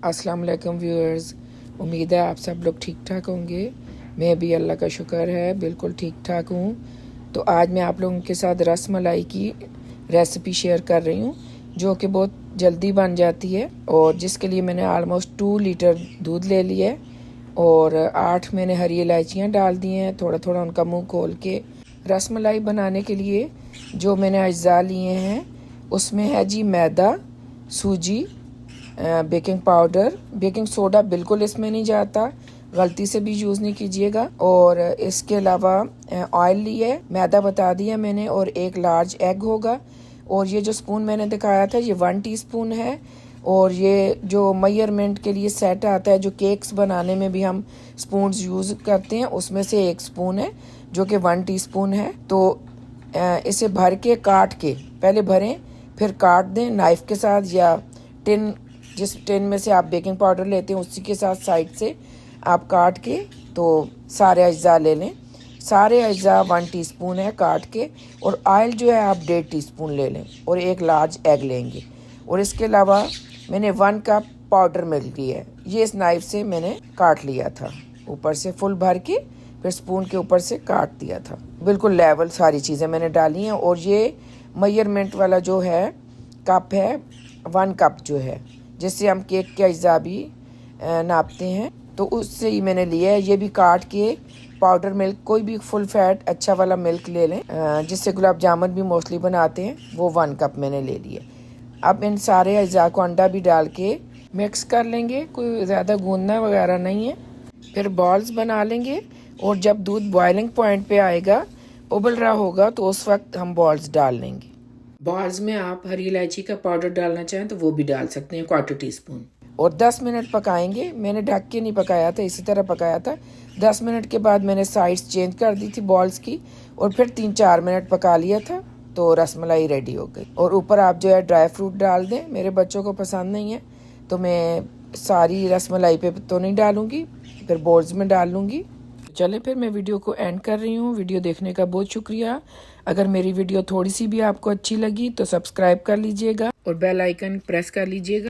अस्सलाम वालेकुम व्यूअर्स, उम्मीद है आप सब लोग ठीक ठाक होंगे। मैं भी अल्लाह का शुक्र है बिल्कुल ठीक ठाक हूँ। तो आज मैं आप लोगों के साथ रस मलाई की रेसिपी शेयर कर रही हूँ, जो कि बहुत जल्दी बन जाती है और जिसके लिए मैंने आलमोस्ट 2 लीटर दूध ले लिया है और 8 मैंने हरी इलायचियाँ डाल दी हैं, थोड़ा थोड़ा उनका मुंह खोल के। रस मलाई बनाने के लिए जो मैंने अज्जा लिए हैं उसमें है जी मैदा, सूजी, बेकिंग पाउडर, बेकिंग सोडा बिल्कुल इसमें नहीं जाता, गलती से भी यूज़ नहीं कीजिएगा। और इसके अलावा ऑयल लिया, मैदा बता दिया मैंने, और एक लार्ज एग होगा। और ये जो स्पून मैंने दिखाया था ये 1 टीस्पून है। और ये जो मेजरमेंट के लिए सेट आता है, जो केक्स बनाने में भी हम स्पून यूज़ करते हैं, उसमें से एक स्पून है जो कि 1 टीस्पून है। तो इसे भर के काट के, पहले भरें फिर काट दें नाइफ़ के साथ, या टिन, जिस टिन में से आप बेकिंग पाउडर लेते हैं उसी के साथ साइड से आप काट के तो सारे अज्जा ले लें। सारे अज्जा 1 टीस्पून है काट के, और ऑयल जो है आप 1.5 टीस्पून ले लें, और एक लार्ज एग लेंगे। और इसके अलावा मैंने 1 कप पाउडर मिल्क लिया है, ये इस नाइफ से मैंने काट लिया था, ऊपर से फुल भर के फिर स्पून के ऊपर से काट दिया था। बिल्कुल लेवल सारी चीज़ें मैंने डाली हैं। और ये मेजरमेंट वाला जो है कप है 1 कप जो है, जिससे हम केक के अज्जा भी नापते हैं, तो उससे ही मैंने लिया है। ये भी काट के पाउडर मिल्क, कोई भी फुल फैट अच्छा वाला मिल्क ले लें, जिससे गुलाब जामुन भी मोस्टली बनाते हैं, वो 1 कप मैंने ले लिया। अब इन सारे अज्जा को अंडा भी डाल के मिक्स कर लेंगे, कोई ज़्यादा गूंदना वगैरह नहीं है। फिर बॉल्स बना लेंगे, और जब दूध बॉइलिंग पॉइंट पे आएगा, उबल रहा होगा, तो उस वक्त हम बॉल्स डाल लेंगे। बॉल्स में आप हरी इलायची का पाउडर डालना चाहें तो वो भी डाल सकते हैं, 1/4 टीस्पून। और 10 मिनट पकाएंगे। मैंने ढक के नहीं पकाया था, इसी तरह पकाया था। 10 मिनट के बाद मैंने साइड्स चेंज कर दी थी बॉल्स की, और फिर 3-4 मिनट पका लिया था, तो रसमलाई रेडी हो गई। और ऊपर आप जो है ड्राई फ्रूट डाल दें, मेरे बच्चों को पसंद नहीं है तो मैं सारी रसमलाई पे तो नहीं डालूंगी, फिर बॉल्स में डाल लूँगी। चलें फिर मैं वीडियो को एंड कर रही हूँ। वीडियो देखने का बहुत शुक्रिया। अगर मेरी वीडियो थोड़ी सी भी आपको अच्छी लगी तो सब्सक्राइब कर लीजिएगा और बेल आइकन प्रेस कर लीजिएगा।